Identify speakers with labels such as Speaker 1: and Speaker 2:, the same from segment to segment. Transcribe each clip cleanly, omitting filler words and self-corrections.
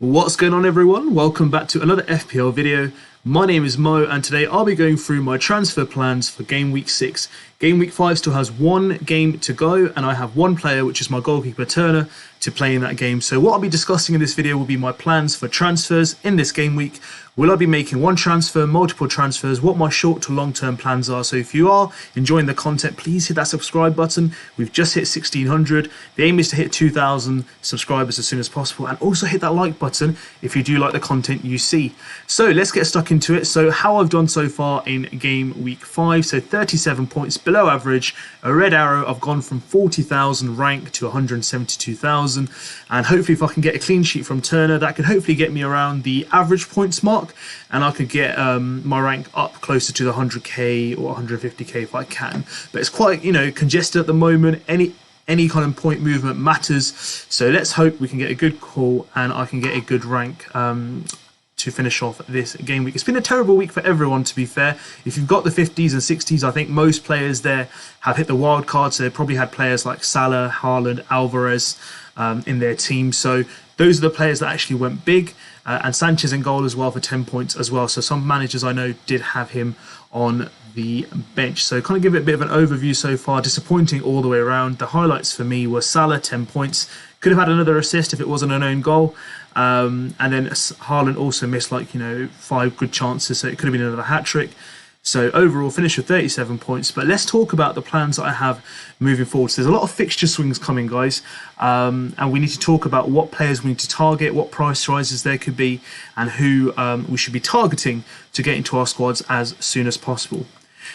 Speaker 1: What's going on, everyone? Welcome back to another FPL video. My name is Mo, and today I'll be going through my transfer plans for game week 6. Game week 5 still has one game to go, and I have one player, which is my goalkeeper Turner, to play in that game. So what I'll be discussing in this video will be my plans for transfers in this game week. Will I be making one transfer, multiple transfers, what my short to long term plans are. So if you are enjoying the content, please hit that subscribe button. We've just hit 1,600. The aim is to hit 2,000 subscribers as soon as possible, and also hit that like button if you do like the content you see. So let's get stuck into it. So how I've done so far in game week 5, so 37 points below average, a red arrow. I've gone from 40,000 rank to 172,000, and hopefully if I can get a clean sheet from Turner, that could hopefully get me around the average points mark, and I could get my rank up closer to the 100k or 150k if I can. But it's quite, congested at the moment. Any kind of point movement matters, so let's hope we can get a good call and I can get a good rank to finish off this game week. It's been a terrible week for everyone, to be fair. If you've got the 50s and 60s, I think most players there have hit the wild card, so they probably had players like Salah, Haaland, Alvarez in their team. So those are the players that actually went big, and Sanchez in goal as well for 10 points as well. So some managers I know did have him on the bench. So kind of give it a bit of an overview so far. Disappointing all the way around. The highlights for me were Salah, 10 points. Could have had another assist if it wasn't an own goal. And then Haaland also missed 5 good chances, so it could have been another hat-trick. So overall, finished with 37 points. But let's talk about the plans that I have moving forward. So there's a lot of fixture swings coming, guys. And we need to talk about what players we need to target, what price rises there could be, and who we should be targeting to get into our squads as soon as possible.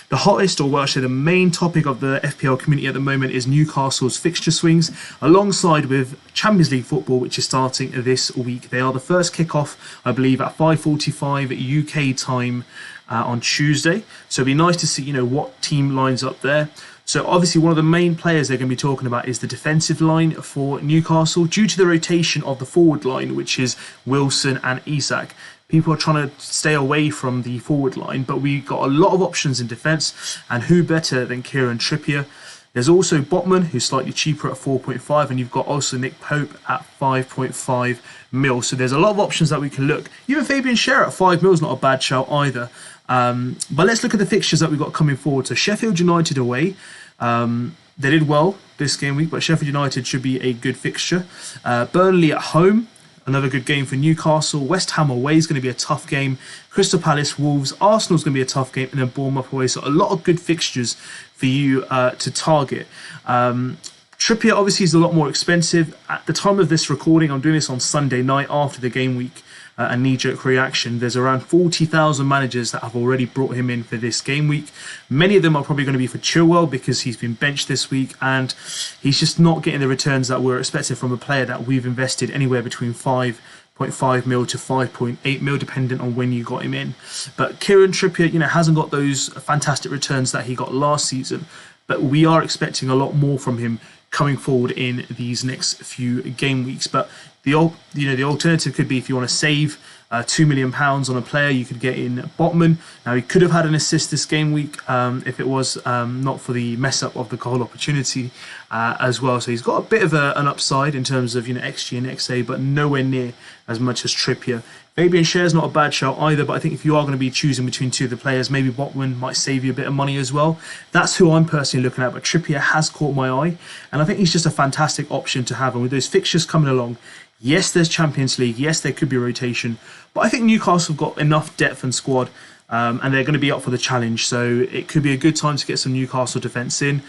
Speaker 1: The hottest, or well, actually the main topic of the FPL community at the moment is Newcastle's fixture swings, alongside with Champions League football, which is starting this week. They are the first kickoff, I believe, at 5:45 UK time on Tuesday. So it'd be nice to see, what team lines up there. So obviously one of the main players they're going to be talking about is the defensive line for Newcastle, due to the rotation of the forward line, which is Wilson and Isak. People are trying to stay away from the forward line, but we got a lot of options in defence, and who better than Kieran Trippier? There's also Botman, who's slightly cheaper at 4.5, and you've got also Nick Pope at 5.5 mil. So there's a lot of options that we can look. Even Fabian Schär at 5 mil is not a bad shout either. But let's look at the fixtures that we've got coming forward. So Sheffield United away. They did well this game week, but Sheffield United should be a good fixture. Burnley at home. Another good game for Newcastle. West Ham away is going to be a tough game. Crystal Palace, Wolves, Arsenal's going to be a tough game, and then Bournemouth away. So a lot of good fixtures for you to target. Trippier obviously is a lot more expensive. At the time of this recording, I'm doing this on Sunday night after the game week. A knee-jerk reaction. There's around 40,000 managers that have already brought him in for this game week. Many of them are probably going to be for Chilwell because he's been benched this week, and he's just not getting the returns that we're expecting from a player that we've invested anywhere between 5.5 mil to 5.8 mil, depending on when you got him in. But Kieran Trippier, hasn't got those fantastic returns that he got last season, but we are expecting a lot more from him coming forward in these next few game weeks. But the alternative could be, if you want to save £2 million on a player, you could get in Botman. Now, he could have had an assist this game week if it was not for the mess up of the goal opportunity as well. So he's got a bit of an upside in terms of XG and XA, but nowhere near as much as Trippier. Fabian Schär is not a bad shout either, but I think if you are going to be choosing between two of the players, maybe Botman might save you a bit of money as well. That's who I'm personally looking at, but Trippier has caught my eye, and I think he's just a fantastic option to have. And with those fixtures coming along, yes, there's Champions League, yes, there could be rotation, but I think Newcastle have got enough depth and squad, and they're going to be up for the challenge, so it could be a good time to get some Newcastle defence in.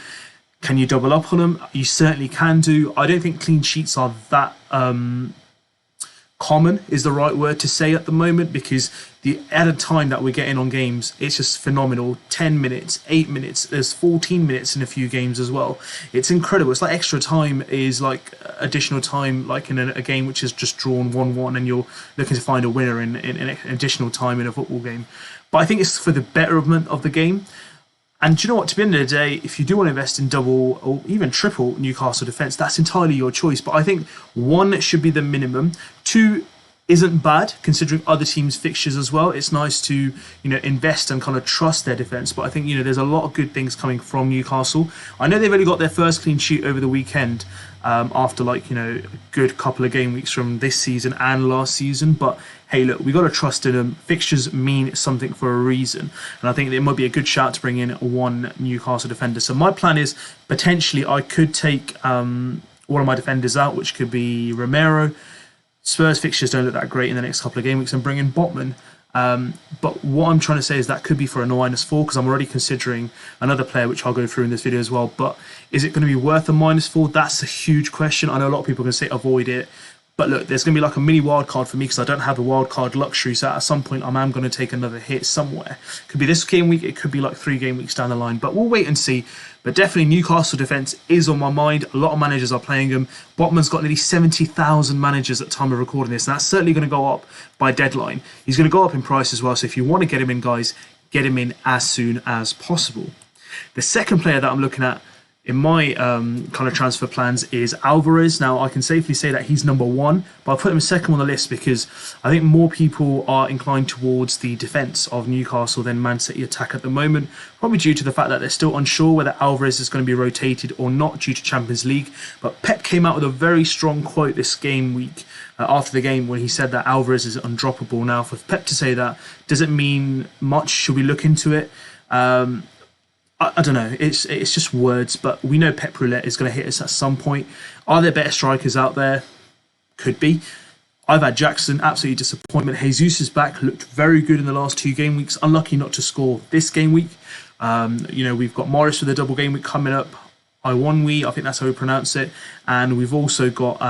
Speaker 1: Can you double up on them? You certainly can do. I don't think clean sheets are that common is the right word to say at the moment, because the added time that we're getting on games, it's just phenomenal. 10 minutes, 8 minutes, there's 14 minutes in a few games as well. It's incredible. It's like extra time is like additional time, like in a game which is just drawn 1-1 and you're looking to find a winner in additional time in a football game. But I think it's for the betterment of the game. And do you know what? To the end of the day, if you do want to invest in double or even triple Newcastle defence, that's entirely your choice. But I think 1 should be the minimum. 2, isn't bad considering other teams' fixtures as well. It's nice to, you know, invest and kind of trust their defence. But I think, you know, there's a lot of good things coming from Newcastle. I know they've only got their first clean sheet over the weekend after, like, you know, a good couple of game weeks from this season and last season. But hey, look, we got to trust in them. Fixtures mean something for a reason. And I think it might be a good shout to bring in one Newcastle defender. So my plan is potentially I could take one of my defenders out, which could be Romero. Spurs fixtures don't look that great in the next couple of game weeks, and bring in Botman. But what I'm trying to say is that could be for a -4 because I'm already considering another player, which I'll go through in this video as well. But is it going to be worth a -4? That's a huge question. I know a lot of people are going to say avoid it. But look, there's going to be like a mini wildcard for me because I don't have the wildcard luxury. So at some point, I am going to take another hit somewhere. Could be this game week. It could be like 3 game weeks down the line. But we'll wait and see. But definitely Newcastle defence is on my mind. A lot of managers are playing them. Botman's got nearly 70,000 managers at the time of recording this. And that's certainly going to go up by deadline. He's going to go up in price as well. So if you want to get him in, guys, get him in as soon as possible. The second player that I'm looking at in my kind of transfer plans is Alvarez. Now, I can safely say that he's number 1, but I put him second on the list because I think more people are inclined towards the defence of Newcastle than Man City attack at the moment, probably due to the fact that they're still unsure whether Alvarez is going to be rotated or not due to Champions League. But Pep came out with a very strong quote this game week after the game when he said that Alvarez is undroppable. Now, for Pep to say that, does it mean much? Should we look into it? I don't know, it's just words, but we know Pep Roulette is going to hit us at some point. Are there better strikers out there? Could be. I've had Jackson, absolutely disappointment. Jesus is back, looked very good in the last 2 game weeks. Unlucky not to score this game week. You know, we've got Morris with a double game week coming up. Iwanwi, I think that's how we pronounce it. And we've also got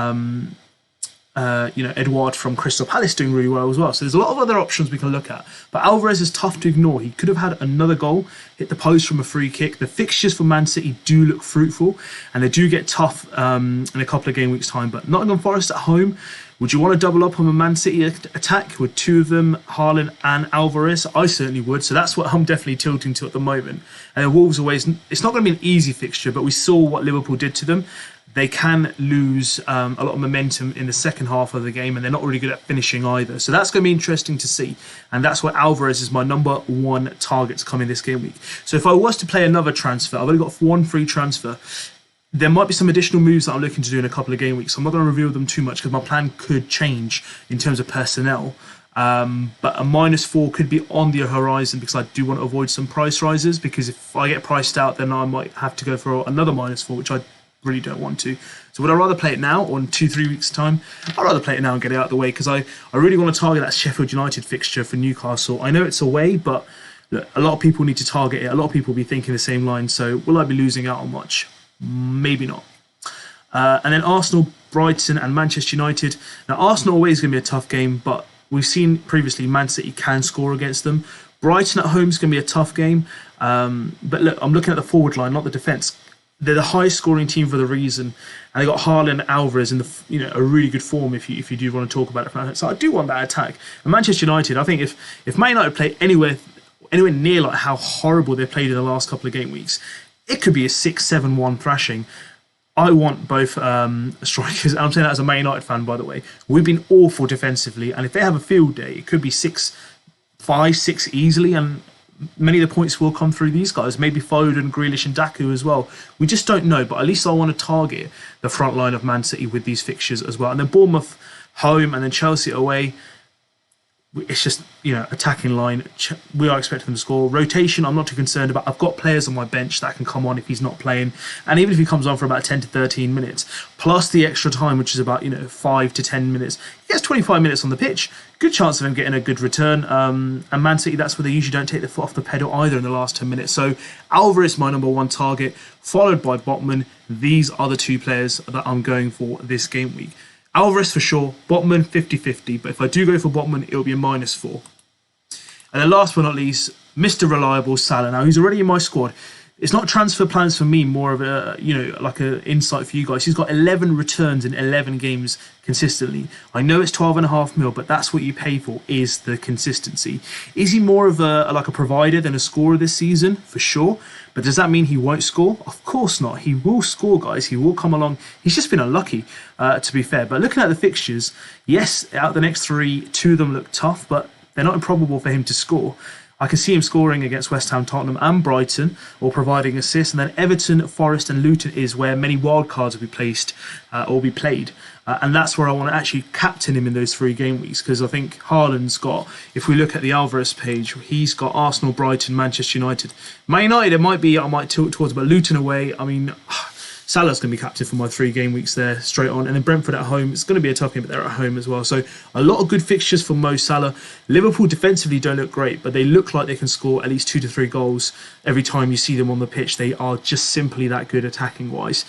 Speaker 1: you know, Edouard from Crystal Palace doing really well as well. So there's a lot of other options we can look at. But Alvarez is tough to ignore. He could have had another goal, hit the post from a free kick. The fixtures for Man City do look fruitful, and they do get tough in a couple of game weeks' time. But Nottingham Forest at home, would you want to double up on a Man City attack with 2 of them, Haaland and Alvarez? I certainly would. So that's what I'm definitely tilting to at the moment. And the Wolves always, it's not going to be an easy fixture, but we saw what Liverpool did to them. They can lose a lot of momentum in the second half of the game, and they're not really good at finishing either. So that's going to be interesting to see. And that's why Alvarez is my number 1 target to come in this game week. So if I was to play another transfer, I've only got 1 free transfer. There might be some additional moves that I'm looking to do in a couple of game weeks. So I'm not going to reveal them too much because my plan could change in terms of personnel. But a -4 could be on the horizon because I do want to avoid some price rises, because if I get priced out, then I might have to go for another -4, which I really don't want to. So would I rather play it now or in 2-3 weeks time? I'd rather play it now and get it out of the way because I really want to target that Sheffield United fixture for Newcastle. I know it's away, but look, a lot of people need to target it. A lot of people will be thinking the same line. So will I be losing out on much? Maybe not. And then Arsenal, Brighton and Manchester United. Now Arsenal always going to be a tough game, but we've seen previously Man City can score against them. Brighton at home is going to be a tough game. But look, I'm looking at the forward line, not the defence. They're the highest scoring team for the reason, and they got Haaland and Alvarez in the, you know, a really good form if you do want to talk about it. So I do want that attack. And Manchester United, I think if Man United play anywhere near like how horrible they played in the last couple of game weeks, it could be a 6-7-1 thrashing. I want both strikers. I'm saying that as a Man United fan, by the way. We've been awful defensively, and if they have a field day, it could be 6-5, 6 easily, and many of the points will come through these guys. Maybe Foden, Grealish and Daku as well. We just don't know, but at least I want to target the front line of Man City with these fixtures as well. And then Bournemouth home and then Chelsea away. It's just, you know, attacking line. We are expecting them to score. Rotation, I'm not too concerned about. I've got players on my bench that can come on if he's not playing. And even if he comes on for about 10 to 13 minutes, plus the extra time, which is about, you know, 5 to 10 minutes, he gets 25 minutes on the pitch. Good chance of him getting a good return. And Man City, that's where they usually don't take the foot off the pedal either in the last 10 minutes. So Alvarez, my number 1 target, followed by Botman. These are the 2 players that I'm going for this game week. Alvarez for sure, Botman 50-50, but if I do go for Botman, it'll be a -4. And then last but not least, Mr. Reliable Salah. Now, he's already in my squad. it's not transfer plans for me, more of a, like an insight for you guys. He's got 11 returns in 11 games consistently. I know it's 12.5 mil, but that's what you pay for, is the consistency. Is he more of a provider than a scorer this season? For sure. But does that mean he won't score? Of course not. He will score, guys. He will come along. He's just been unlucky, to be fair. But looking at the fixtures, yes, out the next 3, 2 of them look tough, but they're not improbable for him to score. I can see him scoring against West Ham, Tottenham and Brighton, or providing assists. And then Everton, Forest and Luton is where many wild cards will be placed or be played. And that's where I want to actually captain him in those 3 game weeks, because I think Haaland's got, if we look at the ALVAREZ page, he's got Arsenal, Brighton, Manchester United. Man United, I might tilt towards, but Luton away, I mean, Salah's going to be captain for my 3 game weeks there, straight on. And then Brentford at home, it's going to be a tough game, but they're at home as well. So a lot of good fixtures for Mo Salah. Liverpool defensively don't look great, but they look like they can score at least 2 to 3 goals every time you see them on the pitch. They are just simply that good attacking-wise.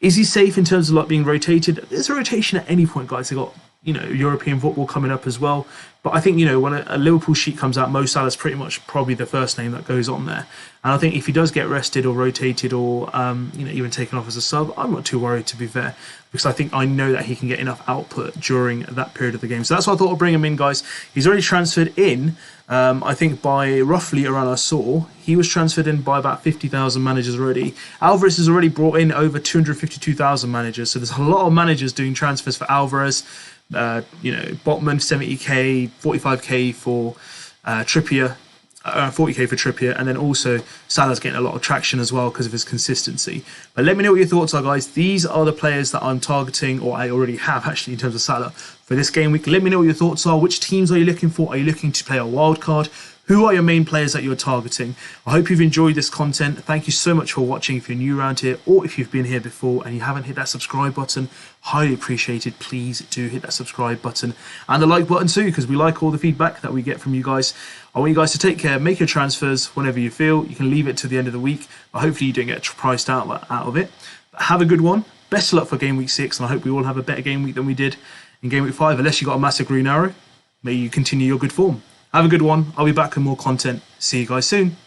Speaker 1: Is he safe in terms of like being rotated? There's a rotation at any point, guys. They've got, European football coming up as well. But I think, when a Liverpool sheet comes out, Mo Salah's pretty much probably the first name that goes on there. And I think if he does get rested or rotated or, even taken off as a sub, I'm not too worried, to be fair, because I know that he can get enough output during that period of the game. So that's why I thought I'd bring him in, guys. He's already transferred in, I think by roughly around, I saw, he was transferred in by about 50,000 managers already. Alvarez has already brought in over 252,000 managers. So there's a lot of managers doing transfers for Alvarez. Botman 70k, 45k for Trippier, 40k for Trippier, and then also Salah's getting a lot of traction as well because of his consistency. But let me know what your thoughts are, guys. These are the players that I'm targeting, or I already have actually, in terms of Salah for this game week. Let me know what your thoughts are. Which teams are you looking for? Are you looking to play a wild card? Who are your main players that you're targeting? I hope you've enjoyed this content. Thank you so much for watching. If you're new around here, or if you've been here before and you haven't hit that subscribe button, highly appreciated. Please do hit that subscribe button and the like button too, because we like all the feedback that we get from you guys. I want you guys to take care, make your transfers whenever you feel. You can leave it to the end of the week, but hopefully you don't get priced out of it. But have a good one. Best of luck for game week 6, and I hope we all have a better game week than we did in game week 5, unless you got a massive green arrow. May you continue your good form. Have a good one. I'll be back with more content. See you guys soon.